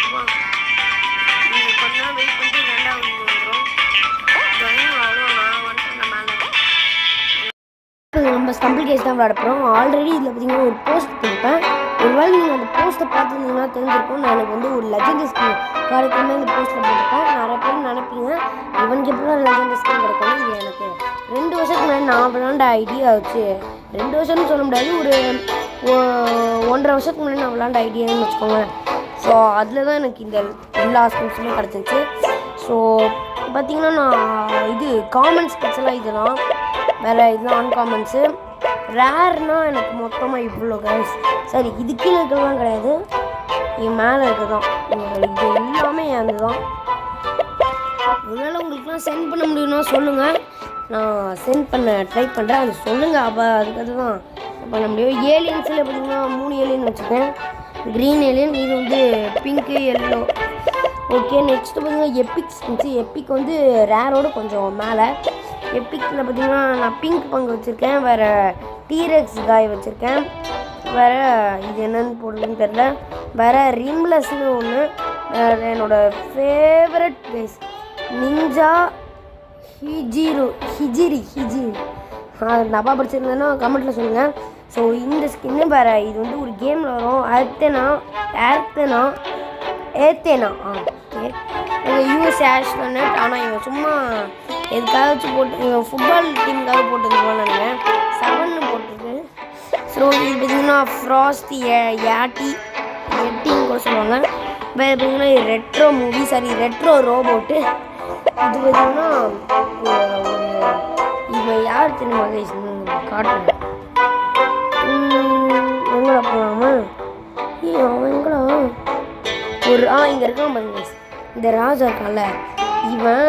நீங்கள் கொஞ்ச நேரம் வெயிட் பண்ணிட்டு ரெண்டாவது வந்துடும். அவ்வளோ நான் வந்துட்டு மேலே நம்ம ஸ்டம்பிள் கேஸ் தான் விளையாட போகிறோம். ஆல்ரெடி இதில் பார்த்தீங்கன்னா ஒரு போஸ்ட் கொடுப்பேன். ஒருவேளை நீங்கள் அந்த போஸ்ட்டை பார்த்துருந்தீங்கன்னா தெரிஞ்சிருக்கும். நான் எனக்கு வந்து ஒரு லெஜெண்ட் ஸ்கின் கிடைக்குமே இந்த போஸ்ட்டில் போட்டிருப்பேன். நிறைய பேர் நினைப்பீங்க இவனுக்கு எப்படி லெஜெண்ட் ஸ்கின் கிடைக்கும். இது எனக்கு 2 வருஷத்துக்கு முன்னாடி நான் விளாண்ட ஐடியா வச்சு, 2 வருஷம்னு சொல்ல முடியாது, ஒரு 1.5 வருஷத்துக்கு முன்னாடி நான் விளாண்ட ஐடியான்னு வச்சுக்கோங்க. ஸோ அதில் தான் எனக்கு இந்த எல்லா ஸ்கின்ஸுமே கிடச்சிச்சு. ஸோ பார்த்திங்கன்னா நான் இது காமன் ஸ்கின்ஸ்லாம் இதெல்லாம் வேறு இதெல்லாம் அன்காமன்ஸு. ரேர்னால் எனக்கு மொத்தமாக இவ்வளோ கைஸ். சரி, இது கீழே இருக்கிறதுலாம் கிடையாது, இது மேலே இருக்குதான். இது எல்லாமே அந்த தான். அதனால் உங்களுக்குலாம் சென்ட் பண்ண முடியும்னா சொல்லுங்கள், நான் சென்ட் பண்ண ட்ரை பண்ணுறேன். அது சொல்லுங்கள், அப்போ அதுக்கு தான் பண்ண முடியும். ஏலியன்ஸில் பார்த்திங்கன்னா 3 ஏலியன் வச்சுருக்கேன். க்ரீன் ஏலியன், இது வந்து பிங்க்கு எல்லோ. ஓகே, நெக்ஸ்ட்டு பார்த்திங்கன்னா எப்பிக் ஸ்கின்ஸு. எப்பிக் வந்து ரேரோடு கொஞ்சம் மேலே. எப்பிக்கில் பார்த்திங்கன்னா நான் பிங்க் பங்கு வச்சுருக்கேன், வேறு டீரெக்ஸ் காய் வச்சுருக்கேன், வேறு இது என்னென்னு போடுறதுன்னு தெரில, வேறு ரிம்லெஸ்னு ஒன்று, வேறு என்னோடய ஃபேவரட் கைஸ் நிஞ்சா ஹிஜிரி. அது தப்பாக படிச்சிருந்தேன்னா கமெண்ட்டில் சொல்லுங்கள். ஸோ இந்த ஸ்கின்னு வேறு இது வந்து ஒரு கேமில் வரும், ஏத்தேனா ஓகே. எங்கள் யூஎஸ் ஆஷ் பண்ணட். ஆனால் இவன் சும்மா எதுக்காக வச்சு போட்டு, இவன் ஃபுட்பால் டீமுக்காக போட்டுருந்துருவான்னு நினைக்கிறேன். 7 போட்டிருக்கு. ஸோ இது பார்த்திங்கன்னா ஃப்ராஸ்டி எட்டின்னு கூட சொல்லுவாங்க. வேறு பார்த்திங்கன்னா retro movie, sorry retro robot. இது பார்த்திங்கன்னா இவன் யார் தெரியுமா கைஸ் காட்டுறேன். எங்கடா போகலாமா? அவன் எங்கடா ஒரு இங்கே இருக்கான் பாருங்க கைஸ். இந்த ராஜா இருக்கான்ல, இவன்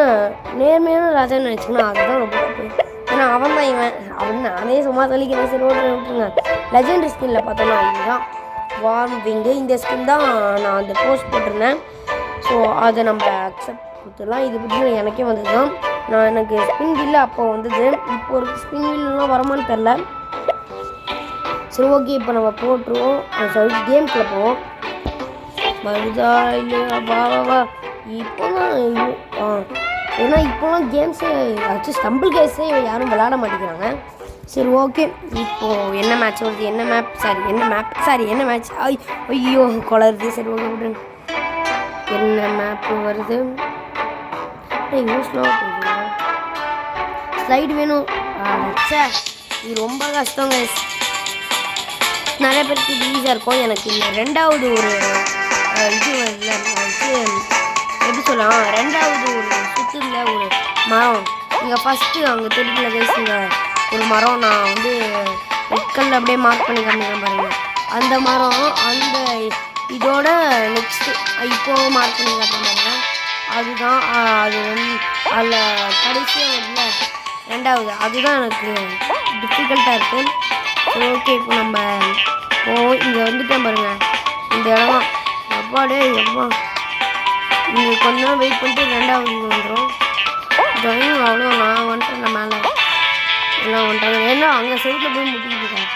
நேர்மையான ராஜான்னு நினச்சிங்கன்னா அதுதான் ரொம்ப தப்பு. ஏன்னா அவன் தான் இவன் அப்படின்னு நானே சும்மா சொல்லிக்கிறேன். சரி ஓட்டு விட்டுருங்க. லெஜெண்டரி ஸ்கின்னில் பார்த்தோன்னா இதுதான் வார்ம் விங்கு. இந்த ஸ்கின் தான் நான் அந்த போஸ்ட் போட்டிருந்தேன். ஸோ அதை நம்ம அக்செப்ட் கொடுத்துடலாம். இது பற்றி எனக்கே வந்தது தான். எனக்கு ஸ்பின் வீல் அப்போ வந்தது. இப்போ ஒரு ஸ்பின் வீல்லாம் வரமான்னு தெரில. சரி ஓகே, இப்போ நம்ம போட்டுருவோம். சாரி, கேம்குள்ளே போவோம். வருதா இல்லையா? வா இப்போலாம் ஏன்னா இப்போலாம் கேம்ஸு ஆச்சு, ஸ்டம்பிள் கேஸே யாரும் விளாட மாட்டேங்கிறாங்க. சரி ஓகே, இப்போது என்ன மேட்ச் வருது, என்ன மேட்ச் ஐயோ குளருது. சரி ஓகே விட்ருங்க. என்ன மேப்பு வருது? யூஸ்லாம் போகுது. ஸ்லைடு வேணும். இது ரொம்ப கஷ்டம் கைஸ். நிறைய பேருக்கு இது ஈஸியாக இருக்கும். எனக்கு இந்த ரெண்டாவது ஒரு இது வருதுல, வச்சு எப்படி சொல்லலாம், ரெண்டாவது ஒரு சுற்றுல ஒரு மரம். இங்கே ஃபஸ்ட்டு அங்கே தெரியல கைஸ், இங்கே ஒரு மரம் நான் வந்து ரெட்கல்ல அப்படியே மார்க் பண்ணி காமிக்கிறேன் பாருங்கள். அந்த மரம் அந்த இதோட நெக்ஸ்ட்டு இப்போது மார்க் பண்ணி காட்டுறேன் பாருங்கள். அதுதான் அது வந்து அதில் கடைசியாக வருதுல ரெண்டாவது, அதுதான் எனக்கு டிஃபிகல்ட்டாக இருக்குது. ஓகே, இப்போ நம்ம இங்கே வந்துட்டேன் பாருங்கள். இந்த இடம் எப்பாடே எப்பா இங்கே கொஞ்ச நேரம் வெயிட் பண்ணிட்டு ரெண்டாவது வந்துடும். ட்ரைவிங் அவ்வளோ நான் வந்துட்டேன். மேலே எல்லாம் வந்துட்டாங்க. ஏன்னா அங்கே சைடில் போய் முட்டிக்கிட்டு இருக்கேன்.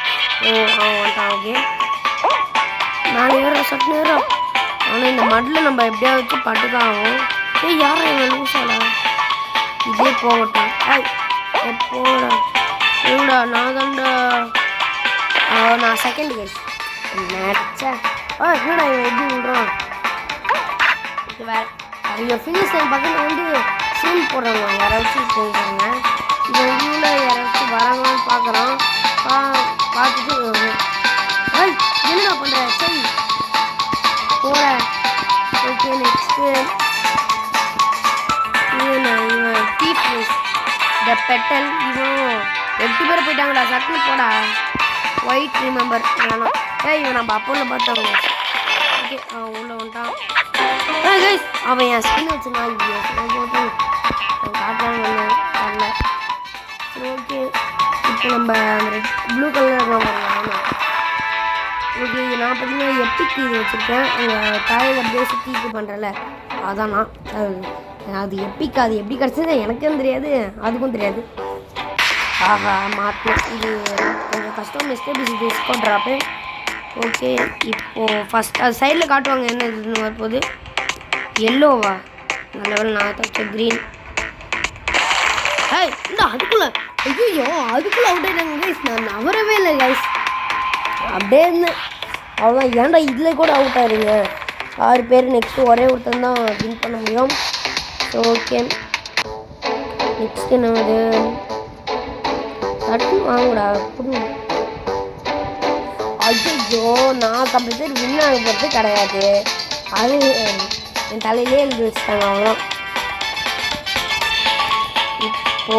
அவன் வந்துட்டான். ஓகே, மேலே ஏறும் சட்டு நேரம். ஆனால் இந்த மட்டில் நம்ம எப்படியா வச்சு பட்டு தான் ஆகும். யாரும் எங்கள் லூஸாடா இதே போகட்டும். எப்போடா இவடா நான் தான்டா நான் செகண்ட் கேஸ் மேட்சா. என்னடா இவன் எப்படி விடுறான்? வேறு அவங்க ஃபினிஷ் டைம் பக்கத்தில் வந்து சீன் போடுறாங்க, யாராச்சும் போடுறாங்க. இந்த இதில் யாராச்சும் வராங்கன்னு பார்க்குறோம். பார்த்துட்டு என்னடா பண்ணுற சரி போட. ஓகே, நெக்ஸ்ட்டு இவன் டீப்னஸ் த பெட்டல். இவன் 8 பேர் போயிட்டாங்கடா. சட்னி போடா. ஒயிட் ரிமெம்பர் வேணும். இவன் நம்ம அப்போன்னு பார்த்தவங்க. ஓகே, அவன் உள்ள வந்துட்டான். கைஸ் அவன் என் ஸ்கின் வச்சுருந்தான். போட்டு காட்டலான்னு வரல. சரி ஓகே, இப்போ நம்ம அந்த ப்ளூ கலர் தான். ஓகே, நான் பார்த்தீங்கன்னா எப்பிக் இது வச்சுருக்கேன். அங்கே தாயை அப்படியே சுற்றி இது பண்ணுறல, அதான் அது எப்பிக். அது எப்படி கிடச்சது எனக்கும் தெரியாது, அதுக்கும் தெரியாது. மாட்டேன். இது கொஞ்சம் கஷ்டம். Disco drop. ஓகே, இப்போது ஃபஸ்ட் அது சைடில் காட்டுவாங்க என்ன இதுன்னு வரப்போகுது. எல்லோவா நல்ல வேலை நான் தச்ச க்ரீன். ஹேய் இல்லை அதுக்குள்ளே ஐயோ அதுக்குள்ளே அவுட் ஆகிட்டாங்க கைஸ். நான் நவரவே இல்லை கைஸ், அப்படியே இருந்தேன் அவ்வளோதான். ஏன்டா இதில் கூட அவுட் ஆகிடுங்க 6 பேர். நெக்ஸ்ட்டு ஒரே ஒருத்தன் தான் வின் பண்ண முடியும். ஸோ ஓகே நெக்ஸ்ட் என்னது தட்டு வாங்கடா. ஐயோ நான் கம்ப்ளீட்டாக வின் ஆக போகிறது கிடையாது, அது என் தலையிலே எழுதி வச்சுட்டாங்க அவ்வளோ. இப்போ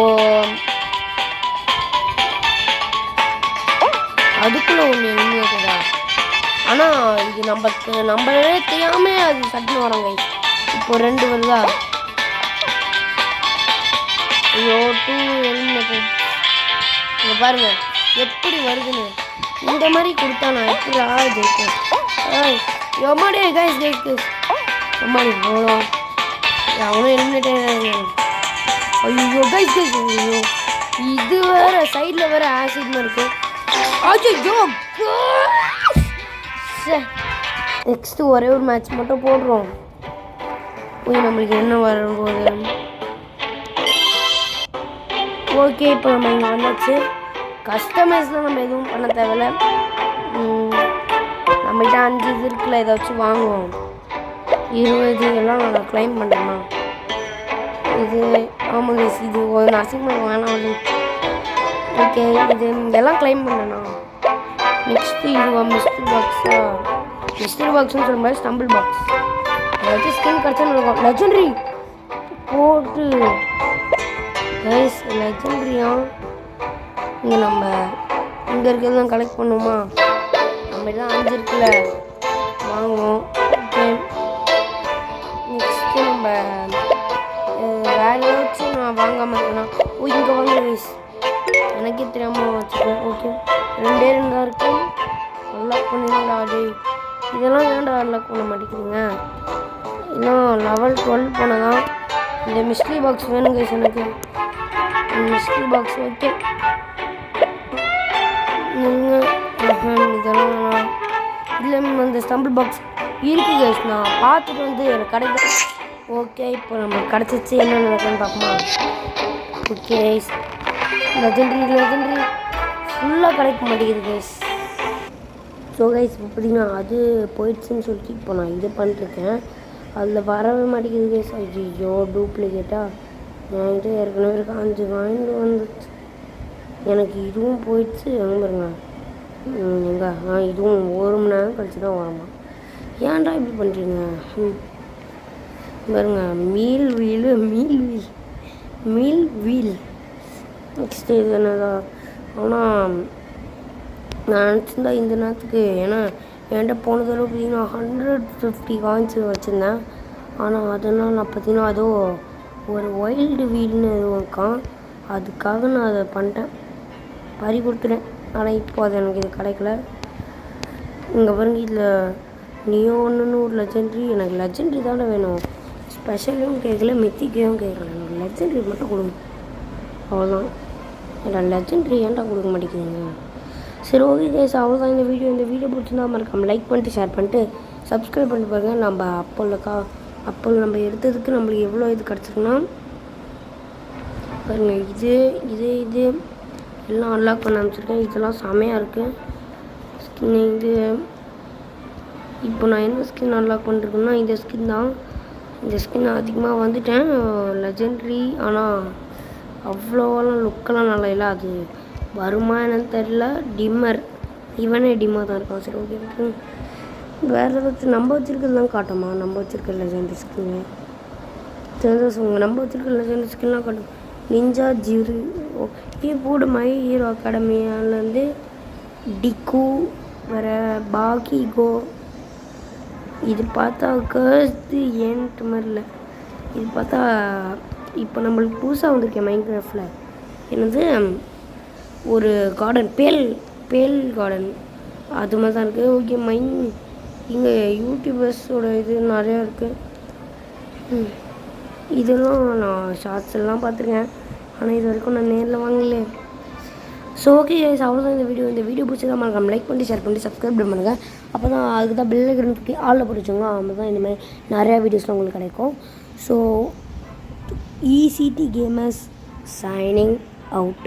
அதுக்குள்ளே ஒன்று எழுதி வைக்கிறா. ஆனால் இது நம்மளே தெரியாமல் அது சட்டுன்னு வரோங்க. இப்போ 2 வருதா? ஐயோ 2 எழுதி இங்கே பாருங்க எப்படி வருதுன்னு. இந்த மாதிரி கொடுத்தா நான் எப்படி ஜெயிக்கேன்? எம்மாடி கைஸ் ஜெயிக்கு எம்மாடி போதும். அவனும் எலிமினேட் ஆகிடுறாங்க. ஐயோ கைஸ் கைஸ் ஐயோ இது வேறு சைடில் வேறு ஆசிட்னு இருக்குது. ஐயோ நெக்ஸ்ட்டு ஒரே ஒரு மேட்ச் மட்டும் போடுறோம். போய் நம்மளுக்கு என்ன வரும்போது ஓகே. இப்போ நம்ம இங்கே வந்தாச்சு. கஸ்டமைஸ்லாம் நம்ம எதுவும் பண்ண தேவையில்ல. நம்மகிட்ட 5 இது இருக்குல்ல, இதை வச்சு வாங்குவோம். 20 எல்லாம் நான் க்ளைம் பண்ணுறேன்னா இது ஆமாங்க இது ஒரு நர்சிங் வேணாம். ஓகே இது இதெல்லாம் க்ளைம் பண்ணேண்ணா. நெக்ஸ்ட்டு இது மிஸ்டர் பாக்ஸா? மிஸ்டர் பாக்ஸ்னு சொல்ல மாதிரி ஸ்டம்பிள் பாக்ஸ். அதை வச்சு ஸ்கின் கிடச்சான்னு இருக்கும். லெஜெண்ட்ரி போட்டு கைஸ் லெஜெண்ட்ரியா? இங்கே நம்ம இங்கே இருக்கிறதெல்லாம் கலெக்ட் பண்ணுவோமா? நம்ம தான் 5 இருக்குல்ல வாங்குவோம். ஓகே நெக்ஸ்ட்டு நம்ம வேறு ஏதாச்சும் நான் வாங்காமல் இருக்கேன்னா இங்கே வாங்க கைஸ், எனக்கே தெரியாமல் வச்சுக்கேன். ஓகே 2 தான் இருக்கு. அன்லாக் பண்ணிடுங்களா? அது இதெல்லாம் ஏன்டா அன்லாக் பண்ண மாட்டேங்கிறீங்க? இன்னும் லெவல் 12 போனால் தான் இந்த மிஸ்ட்ரி பாக்ஸ் வேணும் கைஸ் எனக்கு. மிஸ்ட்ரி பாக்ஸ் ஓகே இதெல்லாம் இல்லை அந்த ஸ்டம்பிள் பாக்ஸ் இருக்குது கைஸ். நான் பார்த்துட்டு வந்து எனக்கு கிடைக்கும். ஓகே இப்போ நம்ம கிடச்சிச்சு என்ன நடக்குன்னு பார்ப்போமா? ஓகே லெஜெண்ட்ரி ஃபுல்லாக கிடைக்க மாட்டேங்குது கைஸ். ஸோ கைஸ் இப்போ பார்த்தீங்கன்னா அது போயிடுச்சுன்னு சொல்லிட்டு இப்போ நான் இது பண்ணிருக்கேன். அதில் வரவே மாட்டேங்குது கைஸ். ஐயோ டூப்ளிகேட்டாக என்கிட்ட ஏற்கனவே இருக்க 5 காயின் வந்துச்சு. எனக்கு இதுவும் போயிடுச்சு. எங்கே பாருங்க எங்கே இதுவும் 1 மணி நேரம் கழிச்சு தான் வருமா? ஏன்டா இப்படி பண்ணுறீங்க? பாருங்க மீல் வீல் நெக்ஸ்ட்டு இது என்னதான்? ஆனால் நான் நினச்சிருந்தா இந்த நேரத்துக்கு, ஏன்னா என்கிட்ட போன தடவை பார்த்தீங்கன்னா 150 காயின்ஸ் வச்சுருந்தேன். ஆனால் அதனால் நான் பார்த்தீங்கன்னா அதோ ஒரு வைல்டு வீல்னு எதுவும் இருக்கான், அதுக்காக நான் அதை பண்ணிட்டேன், பறி கொடுத்துட்டேன். ஆனால் இப்போ அது எனக்கு இது கிடைக்கல. இங்கே பாருங்க இதில் நியோன்னு ஒரு லெஜெண்ட்ரி. எனக்கு லெஜெண்ட்ரி தானே வேணும், ஸ்பெஷலும் கேட்கல மித்திக்கையும் கேட்கல. எனக்கு லெஜெண்ட்ரி மட்டும் கொடுங்க அவ்வளோதான். இல்லை லெஜெண்ட்ரி ஏன்டா கொடுக்க மாட்டேங்குதுங்க? சரி ஓகே கைஸ் அவ்வளோதான் இந்த வீடியோ பிடிச்சிருந்தா மறக்காம லைக் பண்ணிட்டு ஷேர் பண்ணிட்டு சப்ஸ்கிரைப் பண்ணிட்டு பாருங்கள். நம்ம அப்போ நம்ம எடுத்ததுக்கு நம்மளுக்கு எவ்வளோ இது கிடச்சிருக்குன்னா பாருங்கள். இது எல்லாம் அன்லாக் பண்ண ஆரம்பிச்சிருக்கேன். இதெல்லாம் செமையாக இருக்குது ஸ்கின். இது இப்போ நான் என்ன ஸ்கின் அன்லாக் பண்ணிருக்கேன்னா இந்த ஸ்கின் தான். இந்த ஸ்கின் அதிகமாக வந்துட்டேன் லெஜெண்ட்ரி. ஆனால் அவ்வளோவெல்லாம் லுக்கெல்லாம் நல்லா இல்லை. அது வருமா என்னன்னு தெரில. டிம்மர் இவனே டிம்மாக தான் இருக்கான். சரி ஓகே வேறு ஏதாச்சும் நம்ம வச்சுருக்கிறதுலாம் காட்டுமா? நம்ம வச்சுருக்க லெஜெண்ட்ரி ஸ்கின்னு தெரிஞ்சவங்க நம்ம வச்சுருக்க லெஜெண்ட்ரி ஸ்கின்லாம் காட்டும். நிஞ்சா ஜிரு ஓகே போடு மை ஹீரோ அகாடமியாலேருந்து டிக்கு வேறு பாகிகோ. இது பார்த்தா கர்ஸ்து ஏன்ட்டு மாதிரி இல்லை. இது பார்த்தா இப்போ நம்மளுக்கு புதுசாக வந்திருக்கேன் மைண்ட் கிராஃப்டில் என்னது ஒரு கார்டன் பேல் கார்டன் அது மாதிரி தான் இருக்குது. ஓகே இங்கே யூடியூபர்ஸோட இது நிறையா இருக்குது. இதெல்லாம் நான் ஷார்ட்ஸ் எல்லாம் பார்த்துருக்கேன், ஆனால் இது வரைக்கும் நான் நேரில் வாங்கல. ஸோ ஓகே கைஸ் அவ்வளோதான் இந்த வீடியோ பிடிச்சதா மறக்காம லைக் பண்ணி ஷேர் பண்ணி சப்ஸ்கிரைப் பண்ணுங்கள். அப்போ தான் அதுக்கு தான் பெல் ஐக்கனுக்கு ஆளில் போட்டு வச்சுங்களா, அப்போ தான் இனிமேல் நிறையா வீடியோஸ்லாம் உங்களுக்கு கிடைக்கும். So ECT Gamers signing out.